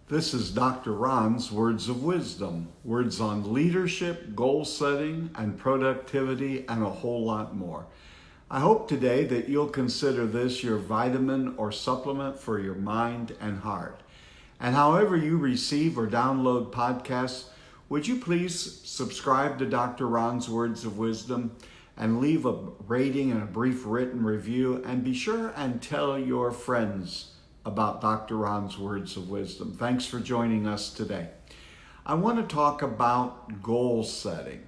This is Dr. Ron's Words of Wisdom, words on leadership, goal setting, and productivity, and a whole lot more. I hope today that you'll consider this your vitamin or supplement for your mind and heart. And however you receive or download podcasts, would you please subscribe to Dr. Ron's Words of Wisdom and leave a rating and a brief written review, and be sure and tell your friends about Dr. Ron's Words of Wisdom. Thanks for joining us today. I want to talk about goal setting.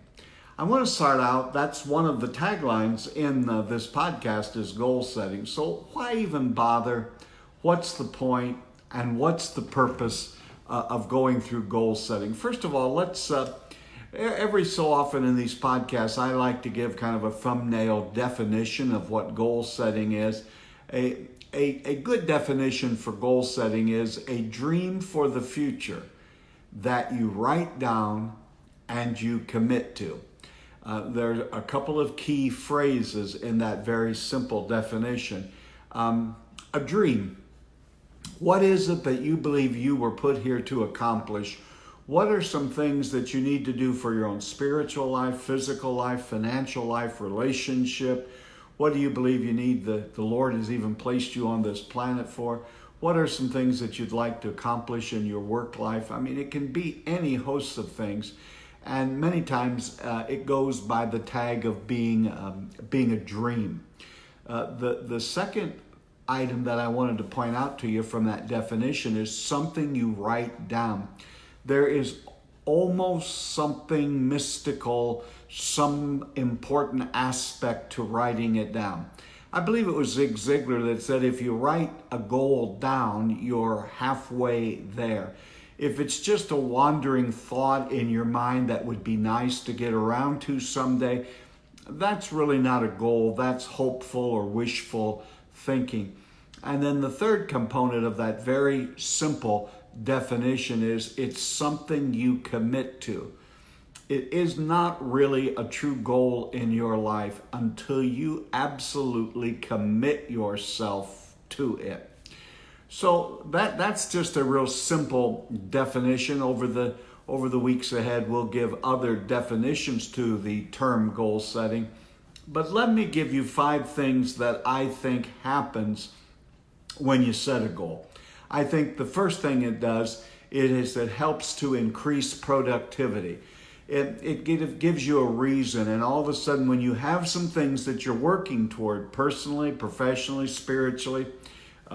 I want to start out, that's one of the taglines in this podcast is goal setting. So why even bother? What's the point? And what's the purpose of going through goal setting? First of all, let's, every so often in these podcasts, I like to give kind of a thumbnail definition of what goal setting is. A good definition for goal setting is a dream for the future that you write down and you commit to. There are a couple of key phrases in that very simple definition. A dream. What is it that you believe you were put here to accomplish? What are some things that you need to do for your own spiritual life, physical life, financial life, relationship? What do you believe you need the Lord has even placed you on this planet for? What are some things that you'd like to accomplish in your work life? I mean, it can be any host of things. And many times it goes by the tag of being a dream. The second item that I wanted to point out to you from that definition is something you write down. There is almost something mystical, some important aspect to writing it down. I believe it was Zig Ziglar that said if you write a goal down, you're halfway there. If it's just a wandering thought in your mind that would be nice to get around to someday, that's really not a goal. That's hopeful or wishful thinking. And then the third component of that very simple definition is it's something you commit to. It is not really a true goal in your life until you absolutely commit yourself to it. So that's just a real simple definition. Over the weeks ahead, we'll give other definitions to the term goal setting. But let me give you 5 things that I think happens when you set a goal. I think the first thing it does is it helps to increase productivity. It gives you a reason, and all of a sudden when you have some things that you're working toward personally, professionally, spiritually,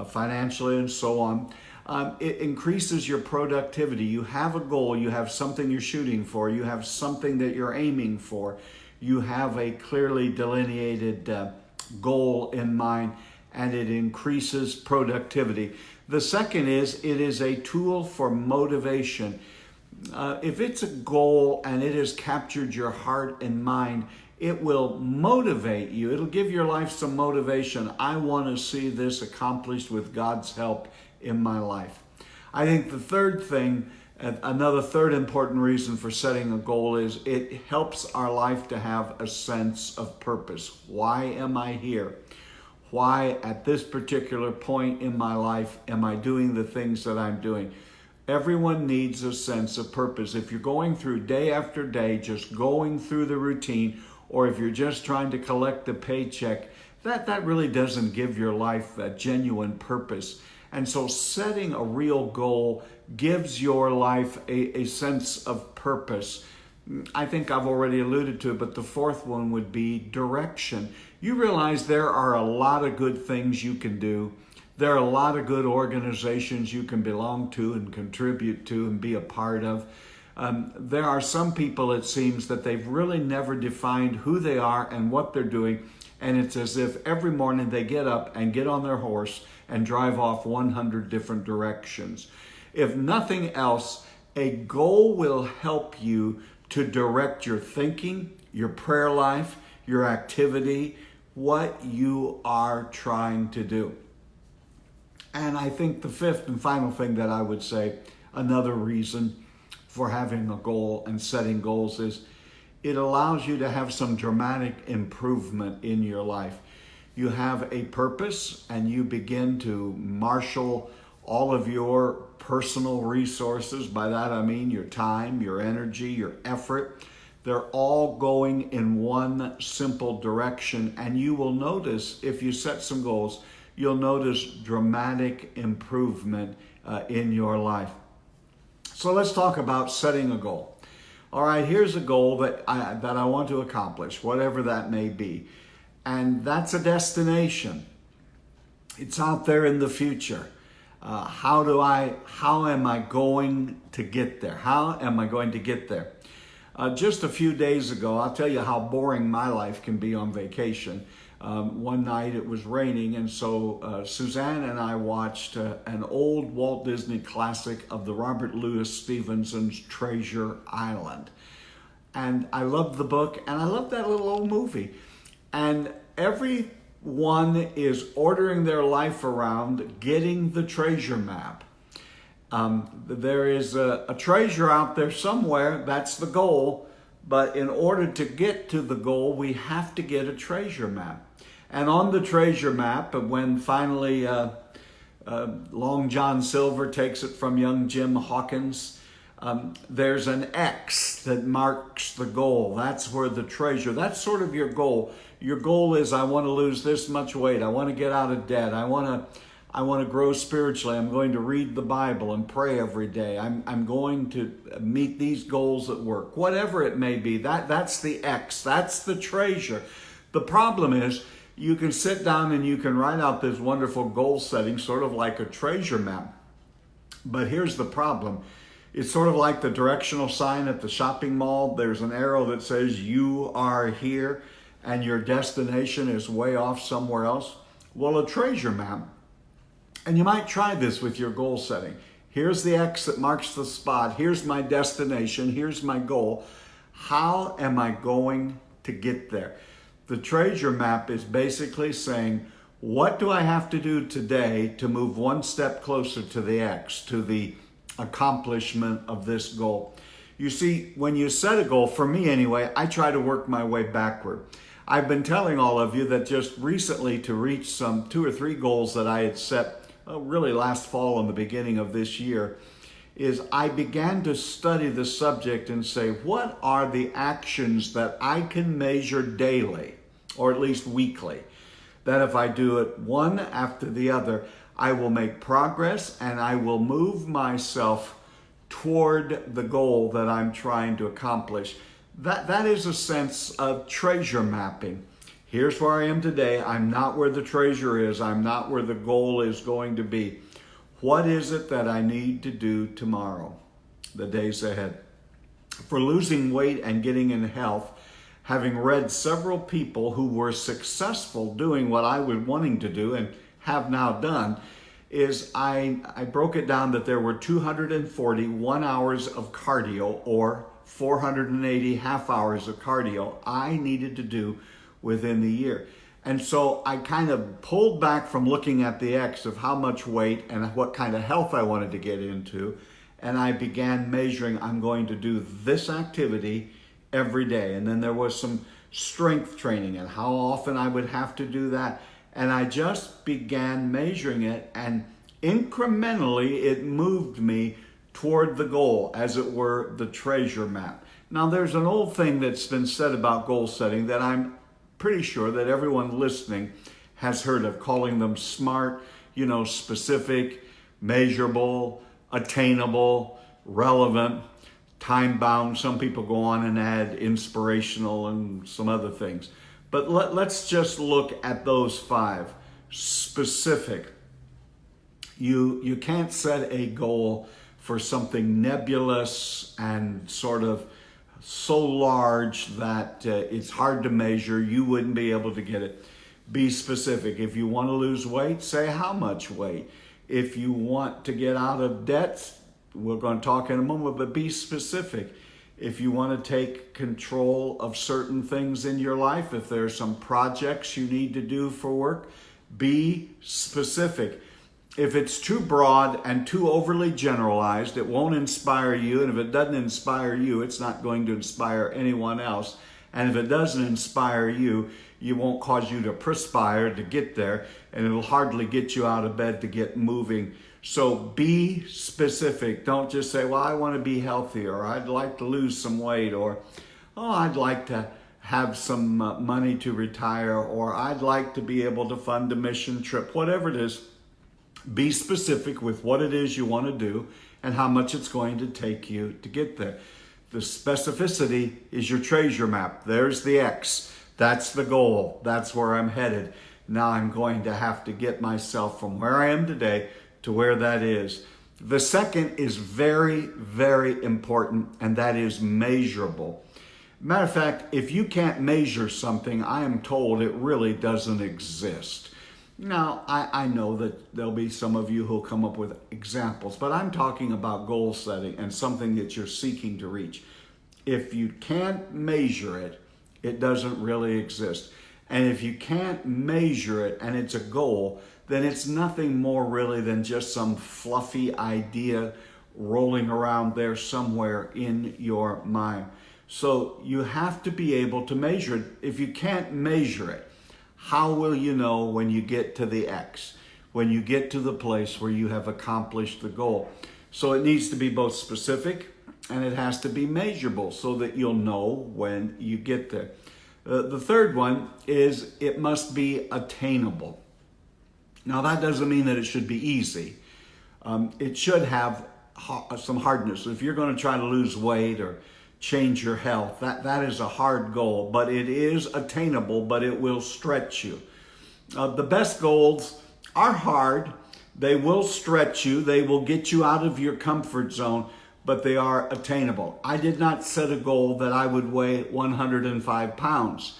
financially, and so on, it increases your productivity. You have a goal, you have something you're shooting for, you have something that you're aiming for, you have a clearly delineated goal in mind, and it increases productivity. The second is it is a tool for motivation. If it's a goal and it has captured your heart and mind, it will motivate you. It'll give your life some motivation. I want to see this accomplished with God's help in my life. I think the third thing, another third important reason for setting a goal is it helps our life to have a sense of purpose. Why am I here? Why at this particular point in my life am I doing the things that I'm doing? Everyone needs a sense of purpose. If you're going through day after day, just going through the routine, or if you're just trying to collect a paycheck, that really doesn't give your life a genuine purpose. And so setting a real goal gives your life a sense of purpose. I think I've already alluded to it, but the fourth one would be direction. You realize there are a lot of good things you can do. There are a lot of good organizations you can belong to and contribute to and be a part of. There are some people, it seems, that they've really never defined who they are and what they're doing. And it's as if every morning they get up and get on their horse and drive off 100 different directions. If nothing else, a goal will help you to direct your thinking, your prayer life, your activity, what you are trying to do. And I think the fifth and final thing that I would say, another reason for having a goal and setting goals, is it allows you to have some dramatic improvement in your life. You have a purpose and you begin to marshal all of your personal resources. By that I mean your time, your energy, your effort. They're all going in one simple direction. And you will notice, if you set some goals, you'll notice dramatic improvement in your life. So let's talk about setting a goal. All right, here's a goal that I want to accomplish, whatever that may be. And that's a destination. It's out there in the future. How am I going to get there? How am I going to get there? Just a few days ago, I'll tell you how boring my life can be on vacation. One night it was raining, and so Suzanne and I watched an old Walt Disney classic of the Robert Louis Stevenson's Treasure Island. And I loved the book, and I loved that little old movie. And everyone is ordering their life around getting the treasure map. There is a treasure out there somewhere, that's the goal. But in order to get to the goal, we have to get a treasure map. And on the treasure map, when finally Long John Silver takes it from young Jim Hawkins, there's an X that marks the goal. That's where the treasure, that's sort of your goal. Your goal is, I want to lose this much weight. I want to get out of debt. I want to grow spiritually. I'm going to read the Bible and pray every day. I'm going to meet these goals at work. Whatever it may be, that's the X. That's the treasure. The problem is, you can sit down and you can write out this wonderful goal setting, sort of like a treasure map. But here's the problem. It's sort of like the directional sign at the shopping mall. There's an arrow that says you are here and your destination is way off somewhere else. Well, a treasure map, and you might try this with your goal setting. Here's the X that marks the spot. Here's my destination. Here's my goal. How am I going to get there? The treasure map is basically saying, what do I have to do today to move one step closer to the X, to the accomplishment of this goal? You see, when you set a goal, for me anyway, I try to work my way backward. I've been telling all of you that just recently, to reach some 2 or 3 goals that I had set really last fall and the beginning of this year, is I began to study the subject and say, what are the actions that I can measure daily, or at least weekly, that if I do it one after the other, I will make progress and I will move myself toward the goal that I'm trying to accomplish. That is a sense of treasure mapping. Here's where I am today. I'm not where the treasure is. I'm not where the goal is going to be. What is it that I need to do tomorrow, the days ahead? For losing weight and getting in health, having read several people who were successful doing what I was wanting to do and have now done, is I broke it down that there were 240 1 hours of cardio, or 480 half hours of cardio I needed to do within the year. And so I kind of pulled back from looking at the X of how much weight and what kind of health I wanted to get into. And I began measuring, I'm going to do this activity every day. And then there was some strength training and how often I would have to do that. And I just began measuring it, and incrementally it moved me toward the goal, as it were, the treasure map. Now, there's an old thing that's been said about goal setting that I'm pretty sure that everyone listening has heard of, calling them SMART, specific, measurable, attainable, relevant, time-bound. Some people go on and add inspirational and some other things. But let's just look at those 5. Specific. You can't set a goal for something nebulous and sort of so large that it's hard to measure. You wouldn't be able to get it. Be specific. If you want to lose weight, say how much weight. If you want to get out of debt, we're going to talk in a moment, but be specific. If you want to take control of certain things in your life, if there's some projects you need to do for work, be specific. If it's too broad and too overly generalized, it won't inspire you. And if it doesn't inspire you, it's not going to inspire anyone else. And if it doesn't inspire you, it won't cause you to perspire to get there. And it'll hardly get you out of bed to get moving So be specific. Don't just say, well, I want to be healthy, or I'd like to lose some weight, or, oh, I'd like to have some money to retire, or I'd like to be able to fund a mission trip. Whatever it is, be specific with what it is you want to do and how much it's going to take you to get there. The specificity is your treasure map. There's the X. That's the goal. That's where I'm headed. Now I'm going to have to get myself from where I am today to where that is. The second is very, very important, and that is measurable. Matter of fact, if you can't measure something, I am told it really doesn't exist. Now, I know that there'll be some of you who'll come up with examples, but I'm talking about goal setting and something that you're seeking to reach. If you can't measure it, it doesn't really exist. And if you can't measure it and it's a goal, then it's nothing more really than just some fluffy idea rolling around there somewhere in your mind. So you have to be able to measure it. If you can't measure it, how will you know when you get to the X, when you get to the place where you have accomplished the goal? So it needs to be both specific and it has to be measurable so that you'll know when you get there. The third one is it must be attainable. Now that doesn't mean that it should be easy. It should have some hardness. If you're going to try to lose weight or change your health, that is a hard goal, but it is attainable, but it will stretch you. The best goals are hard. They will stretch you. They will get you out of your comfort zone, but they are attainable. I did not set a goal that I would weigh 105 pounds.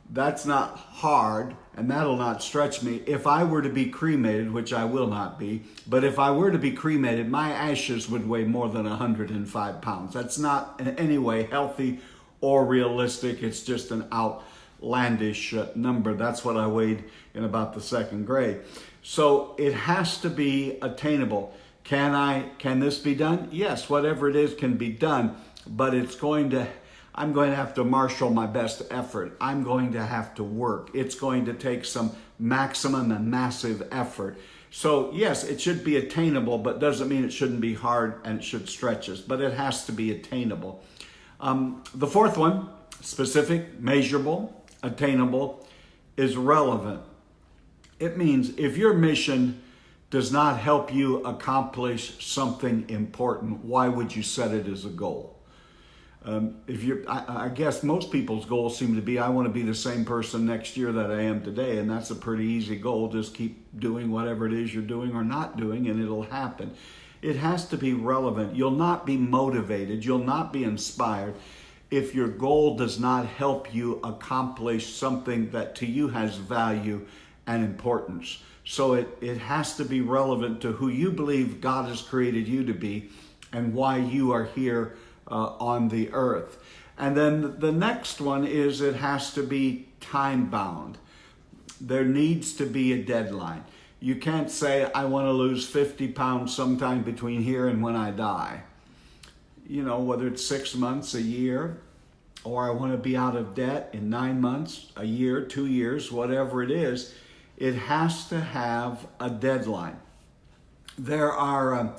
That's not hard, and that'll not stretch me. If I were to be cremated, which I will not be, but if I were to be cremated, my ashes would weigh more than 105 pounds. That's not in any way healthy or realistic. It's just an outlandish number. That's what I weighed in about the second grade. So it has to be attainable. Can this be done? Yes, whatever it is can be done, but I'm going to have to marshal my best effort. I'm going to have to work. It's going to take some maximum and massive effort. So yes, it should be attainable, but doesn't mean it shouldn't be hard and it should stretch us, but it has to be attainable. The fourth one, specific, measurable, attainable, is relevant. It means if your mission does not help you accomplish something important, why would you set it as a goal? I guess most people's goals seem to be, I want to be the same person next year that I am today, and that's a pretty easy goal. Just keep doing whatever it is you're doing or not doing, and it'll happen. It has to be relevant. You'll not be motivated. You'll not be inspired if your goal does not help you accomplish something that to you has value and importance. So it has to be relevant to who you believe God has created you to be and why you are here on the earth. And then the next one is it has to be time bound. There needs to be a deadline. You can't say, I want to lose 50 pounds sometime between here and when I die. You know, whether it's 6 months, a year, or I want to be out of debt in 9 months, a year, 2 years, whatever it is, it has to have a deadline. There are,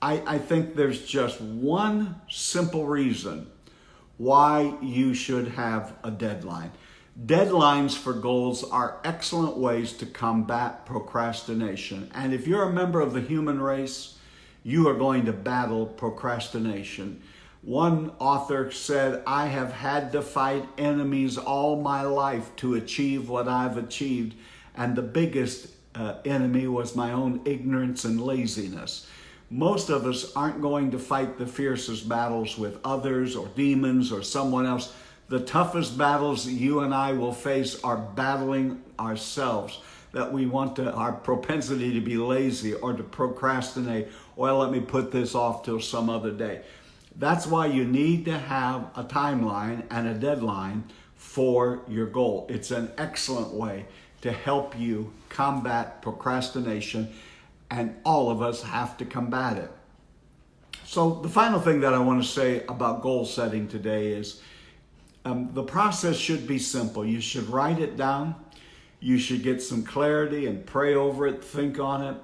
I think there's just one simple reason why you should have a deadline. Deadlines for goals are excellent ways to combat procrastination. And if you're a member of the human race, you are going to battle procrastination. One author said, I have had to fight enemies all my life to achieve what I've achieved. And the biggest enemy was my own ignorance and laziness. Most of us aren't going to fight the fiercest battles with others or demons or someone else. The toughest battles that you and I will face are battling ourselves, that we want to, our propensity to be lazy or to procrastinate. Well, let me put this off till some other day. That's why you need to have a timeline and a deadline for your goal. It's an excellent way to help you combat procrastination, and all of us have to combat it. So the final thing that I want to say about goal setting today is the process should be simple. You should write it down. You should get some clarity and pray over it, think on it.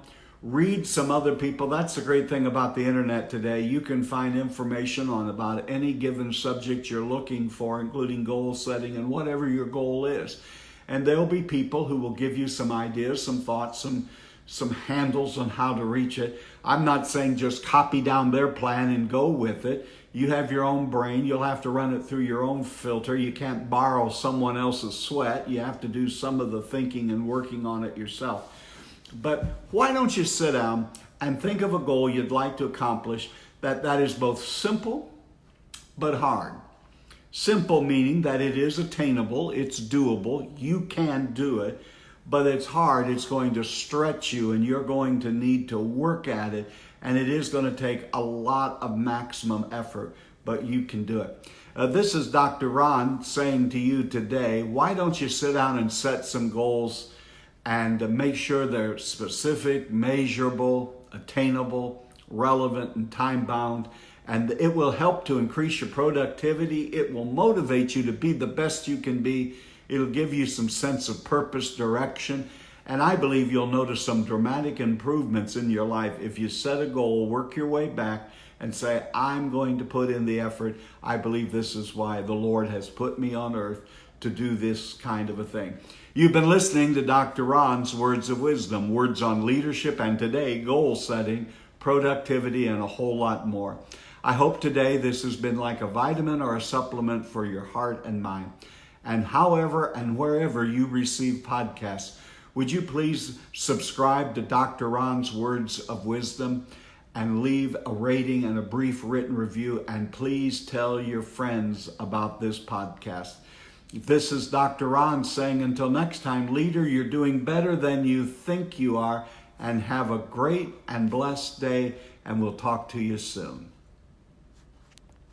Read some other people. That's the great thing about the internet today. You can find information on about any given subject you're looking for, including goal setting and whatever your goal is. And there'll be people who will give you some ideas, some thoughts, some handles on how to reach it. I'm not saying just copy down their plan and go with it. You have your own brain. You'll have to run it through your own filter. You can't borrow someone else's sweat. You have to do some of the thinking and working on it yourself. But why don't you sit down and think of a goal you'd like to accomplish that is both simple but hard. Simple meaning that it is attainable, it's doable, you can do it, but it's hard, it's going to stretch you and you're going to need to work at it, and it is going to take a lot of maximum effort, but you can do it. This is Dr. Ron saying to you today, why don't you sit down and set some goals and make sure they're specific, measurable, attainable, relevant, and time-bound. And it will help to increase your productivity. It will motivate you to be the best you can be. It'll give you some sense of purpose, direction. And I believe you'll notice some dramatic improvements in your life if you set a goal, work your way back, and say, I'm going to put in the effort. I believe this is why the Lord has put me on earth to do this kind of a thing. You've been listening to Dr. Ron's Words of Wisdom, words on leadership, and today, goal setting, productivity, and a whole lot more. I hope today this has been like a vitamin or a supplement for your heart and mind. And however and wherever you receive podcasts, would you please subscribe to Dr. Ron's Words of Wisdom and leave a rating and a brief written review, and please tell your friends about this podcast. This is Dr. Ron saying until next time, leader, you're doing better than you think you are, and have a great and blessed day, and we'll talk to you soon.